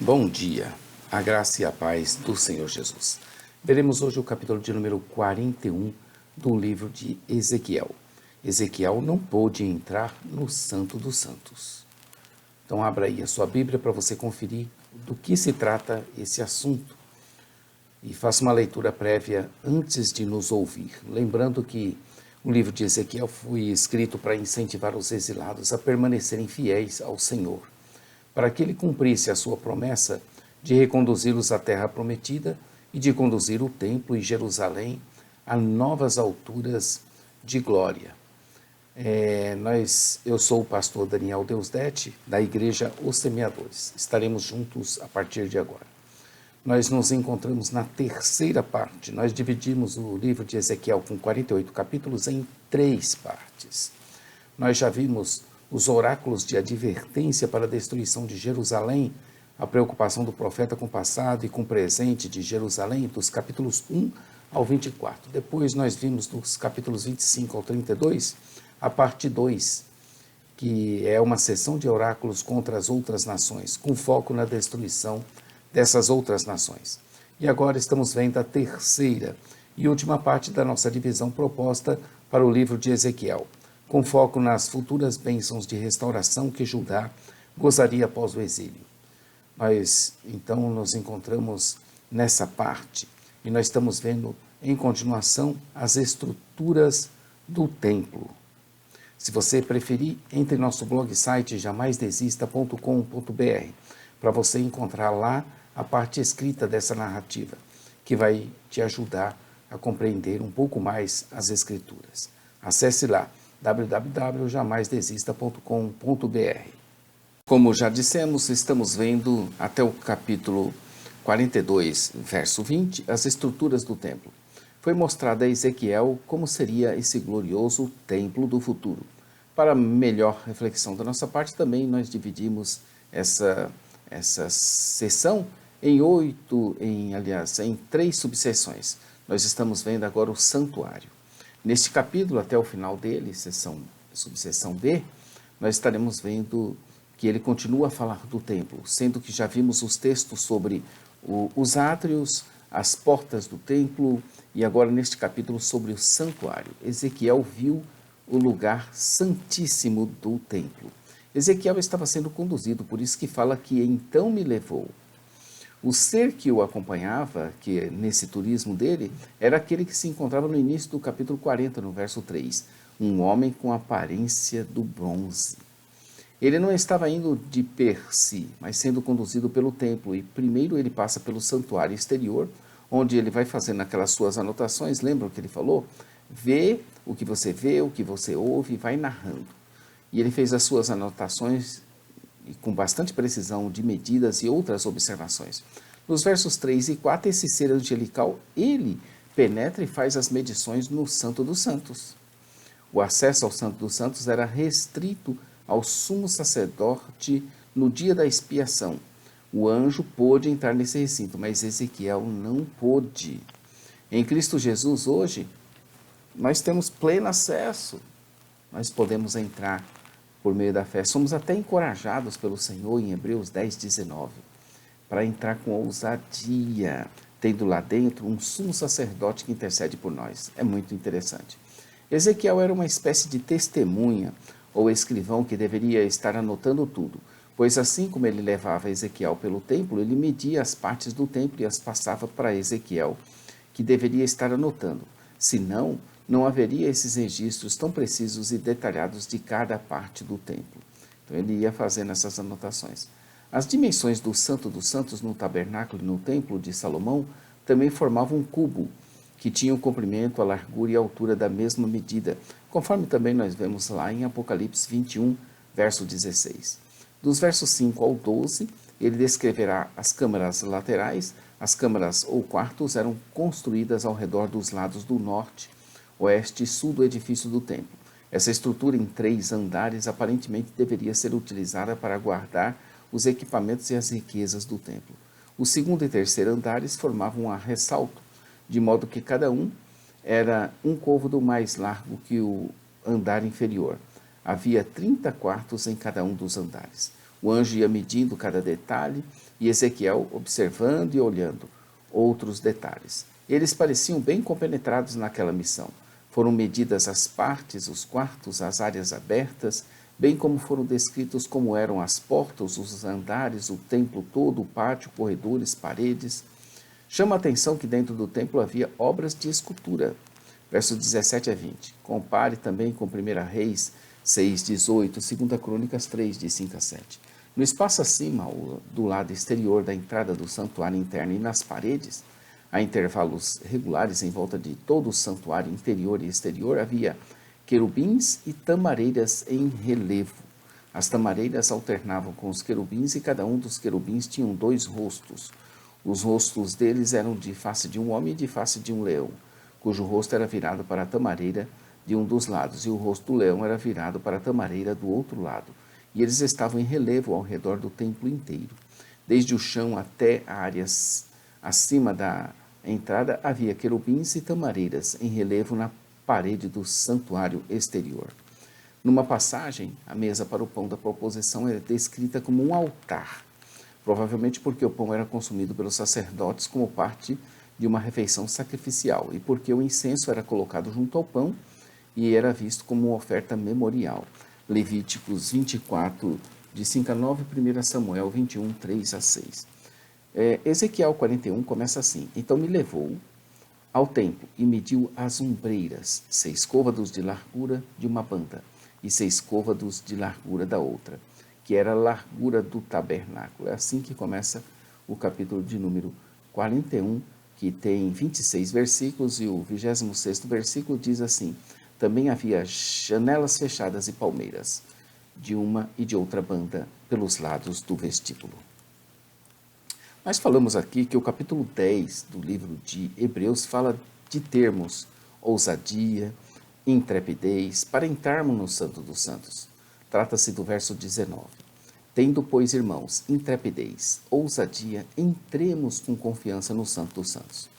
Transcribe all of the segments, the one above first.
Bom dia, a graça e a paz do Senhor Jesus. Veremos hoje o capítulo de número 41 do livro de Ezequiel. Ezequiel não pôde entrar no Santo dos Santos. Então abra aí a sua Bíblia para você conferir do que se trata esse assunto. E faça uma leitura prévia antes de nos ouvir. Lembrando que o livro de Ezequiel foi escrito para incentivar os exilados a permanecerem fiéis ao Senhor, para que ele cumprisse a sua promessa de reconduzi-los à terra prometida e de conduzir o templo e Jerusalém a novas alturas de glória. Eu sou o pastor Daniel Deusdete, da Igreja Os Semeadores. Estaremos juntos a partir de agora. Nós nos encontramos na terceira parte. Nós dividimos o livro de Ezequiel com 48 capítulos em 3 partes. Nós já vimos os oráculos de advertência para a destruição de Jerusalém, a preocupação do profeta com o passado e com o presente de Jerusalém, dos capítulos 1 ao 24. Depois nós vimos dos capítulos 25 ao 32, a parte 2, que é uma sessão de oráculos contra as outras nações, com foco na destruição dessas outras nações. E agora estamos vendo a terceira e última parte da nossa divisão proposta para o livro de Ezequiel, com foco nas futuras bênçãos de restauração que Judá gozaria após o exílio. Nós, então, nos encontramos nessa parte e nós estamos vendo, em continuação, as estruturas do templo. Se você preferir, entre em nosso blog site jamaisdesista.com.br para você encontrar lá a parte escrita dessa narrativa, que vai te ajudar a compreender um pouco mais as Escrituras. Acesse lá, www.jamaisdesista.com.br. Como já dissemos, estamos vendo até o capítulo 42, verso 20, as estruturas do templo. Foi mostrado a Ezequiel como seria esse glorioso templo do futuro. Para melhor reflexão da nossa parte, também nós dividimos essa sessão em 3 subseções. Nós estamos vendo agora o santuário. Neste capítulo, até o final dele, subseção B, nós estaremos vendo que ele continua a falar do templo, sendo que já vimos os textos sobre os átrios, as portas do templo, e agora neste capítulo sobre o santuário. Ezequiel viu o lugar santíssimo do templo. Ezequiel estava sendo conduzido, por isso que fala que então me levou. O ser que o acompanhava, que nesse turismo dele, era aquele que se encontrava no início do capítulo 40, no verso 3, um homem com aparência do bronze. Ele não estava indo de per si, mas sendo conduzido pelo templo, e primeiro ele passa pelo santuário exterior, onde ele vai fazendo aquelas suas anotações, lembra o que ele falou? Vê, o que você ouve, e vai narrando. E ele fez as suas anotações com bastante precisão de medidas e outras observações. Nos versos 3 e 4, esse ser angelical, ele penetra e faz as medições no Santo dos Santos. O acesso ao Santo dos Santos era restrito ao sumo sacerdote no dia da expiação. O anjo pôde entrar nesse recinto, mas Ezequiel não pôde. Em Cristo Jesus, hoje, nós temos pleno acesso. Nós podemos entrar por meio da fé. Somos até encorajados pelo Senhor em Hebreus 10, 19, para entrar com ousadia, tendo lá dentro um sumo sacerdote que intercede por nós. É muito interessante. Ezequiel era uma espécie de testemunha ou escrivão que deveria estar anotando tudo, pois assim como ele levava Ezequiel pelo templo, ele media as partes do templo e as passava para Ezequiel, que deveria estar anotando. Senão, não haveria esses registros tão precisos e detalhados de cada parte do templo. Então ele ia fazendo essas anotações. As dimensões do Santo dos Santos no tabernáculo e no templo de Salomão também formavam um cubo, que tinha o comprimento, a largura e a altura da mesma medida, conforme também nós vemos lá em Apocalipse 21, verso 16. Dos versos 5 ao 12, ele descreverá as câmaras laterais. As câmaras ou quartos eram construídas ao redor dos lados do norte, oeste e sul do edifício do templo. Essa estrutura em 3 andares aparentemente deveria ser utilizada para guardar os equipamentos e as riquezas do templo. O segundo e terceiro andares formavam um ressalto, de modo que cada um era um côvado mais largo que o andar inferior. Havia 30 quartos em cada um dos andares. O anjo ia medindo cada detalhe e Ezequiel observando e olhando outros detalhes. Eles pareciam bem compenetrados naquela missão. Foram medidas as partes, os quartos, as áreas abertas, bem como foram descritos como eram as portas, os andares, o templo todo, o pátio, corredores, paredes. Chama a atenção que dentro do templo havia obras de escultura. Versos 17 a 20. Compare também com 1 Reis 6, 18, 2 Crônicas 3, de 5 a 7. No espaço acima, do lado exterior da entrada do santuário interno e nas paredes, a intervalos regulares em volta de todo o santuário interior e exterior, havia querubins e tamareiras em relevo. As tamareiras alternavam com os querubins e cada um dos querubins tinha 2 rostos. Os rostos deles eram de face de um homem e de face de um leão, cujo rosto era virado para a tamareira de um dos lados, e o rosto do leão era virado para a tamareira do outro lado. E eles estavam em relevo ao redor do templo inteiro. Desde o chão até áreas acima da entrada havia querubins e tamareiras em relevo na parede do santuário exterior. Numa passagem, a mesa para o pão da proposição é descrita como um altar, provavelmente porque o pão era consumido pelos sacerdotes como parte de uma refeição sacrificial e porque o incenso era colocado junto ao pão e era visto como uma oferta memorial. Levíticos 24, de 5 a 9, 1 Samuel 21, 3 a 6. Ezequiel 41 começa assim: Então me levou ao templo e mediu as ombreiras, 6 côvados de largura de uma banda e 6 côvados de largura da outra, que era a largura do tabernáculo. É assim que começa o capítulo de número 41, que tem 26 versículos, e o 26º versículo diz assim: Também havia janelas fechadas e palmeiras, de uma e de outra banda, pelos lados do vestíbulo. Nós falamos aqui que o capítulo 10 do livro de Hebreus fala de termos ousadia, intrepidez, para entrarmos no Santo dos Santos. Trata-se do verso 19. Tendo, pois, irmãos, intrepidez, ousadia, entremos com confiança no Santo dos Santos.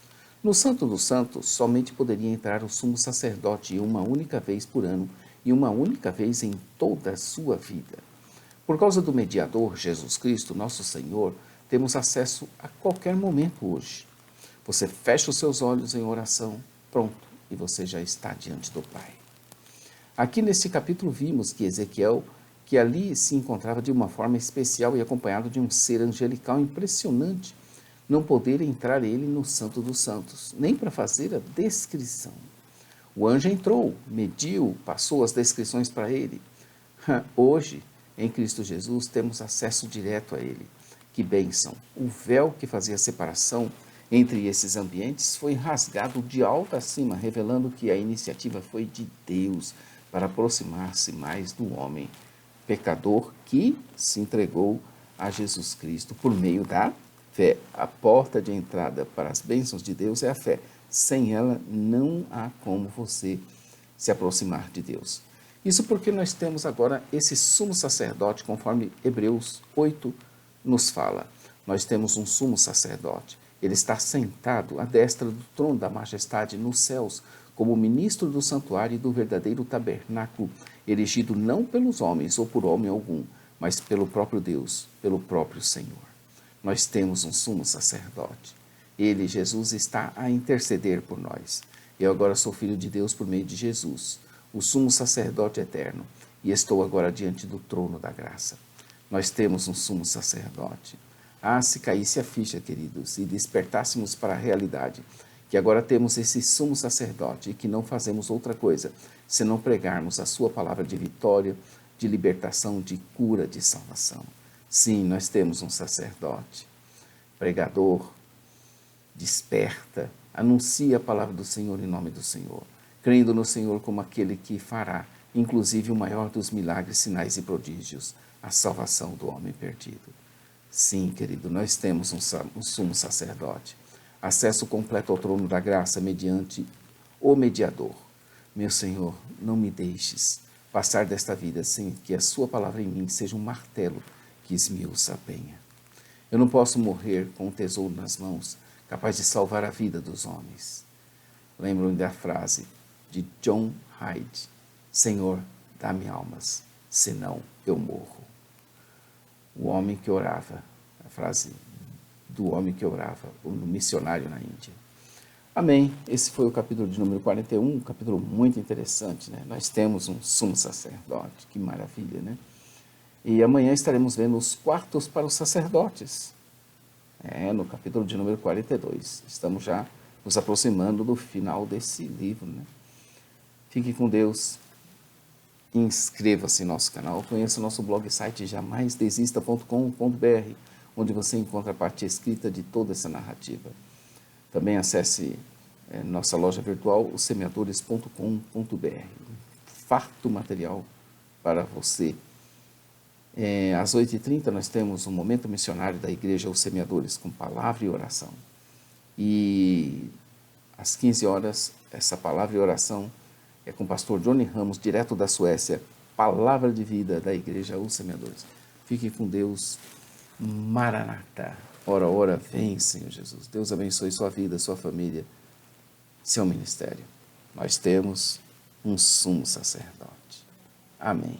No Santo dos Santos, somente poderia entrar o sumo sacerdote uma única vez por ano e uma única vez em toda a sua vida. Por causa do mediador, Jesus Cristo, nosso Senhor, temos acesso a qualquer momento hoje. Você fecha os seus olhos em oração, pronto, e você já está diante do Pai. Aqui neste capítulo vimos que Ezequiel, que ali se encontrava de uma forma especial e acompanhado de um ser angelical impressionante, não poder entrar ele no Santo dos Santos, nem para fazer a descrição. O anjo entrou, mediu, passou as descrições para ele. Hoje, em Cristo Jesus, temos acesso direto a ele. Que bênção! O véu que fazia a separação entre esses ambientes foi rasgado de alto a cima, revelando que a iniciativa foi de Deus para aproximar-se mais do homem pecador que se entregou a Jesus Cristo por meio da fé. A porta de entrada para as bênçãos de Deus é a fé. Sem ela, não há como você se aproximar de Deus. Isso porque nós temos agora esse sumo sacerdote, conforme Hebreus 8 nos fala. Nós temos um sumo sacerdote. Ele está sentado à destra do trono da majestade nos céus, como ministro do santuário e do verdadeiro tabernáculo, erigido não pelos homens ou por homem algum, mas pelo próprio Deus, pelo próprio Senhor. Nós temos um sumo sacerdote. Ele, Jesus, está a interceder por nós. Eu agora sou filho de Deus por meio de Jesus, o sumo sacerdote eterno, e estou agora diante do trono da graça. Nós temos um sumo sacerdote. Se caísse a ficha, queridos, e despertássemos para a realidade, que agora temos esse sumo sacerdote e que não fazemos outra coisa senão pregarmos a sua palavra de vitória, de libertação, de cura, de salvação. Sim, nós temos um sacerdote, pregador, desperta, anuncia a palavra do Senhor em nome do Senhor, crendo no Senhor como aquele que fará, inclusive o maior dos milagres, sinais e prodígios, a salvação do homem perdido. Sim, querido, nós temos um sumo sacerdote, acesso completo ao trono da graça mediante o mediador. Meu Senhor, não me deixes passar desta vida sem que a sua palavra em mim seja um martelo que esmiuça a penha. Eu não posso morrer com um tesouro nas mãos, capaz de salvar a vida dos homens. Lembro-me da frase de John Hyde: Senhor, dá-me almas, senão eu morro. o homem que orava, a frase do homem que orava, o missionário na Índia. Amém. Esse foi o capítulo de número 41, um capítulo muito interessante, né? Nós temos um sumo sacerdote, que maravilha, né? E amanhã estaremos vendo os quartos para os sacerdotes, no capítulo de número 42. Estamos já nos aproximando do final desse livro, né? Fique com Deus. Inscreva-se em nosso canal, conheça o nosso blog site jamaisdesista.com.br, onde você encontra a parte escrita de toda essa narrativa. Também acesse nossa loja virtual, ossemeadores.com.br. Farto material para você. Às 8h30 nós temos um momento missionário da Igreja Os Semeadores, com palavra e oração. E às 15 horas, essa palavra e oração é com o pastor Johnny Ramos, direto da Suécia, palavra de vida da Igreja Os Semeadores. Fique com Deus. Maranata. Ora, ora, vem, Senhor Jesus. Deus abençoe sua vida, sua família, seu ministério. Nós temos um sumo sacerdote. Amém.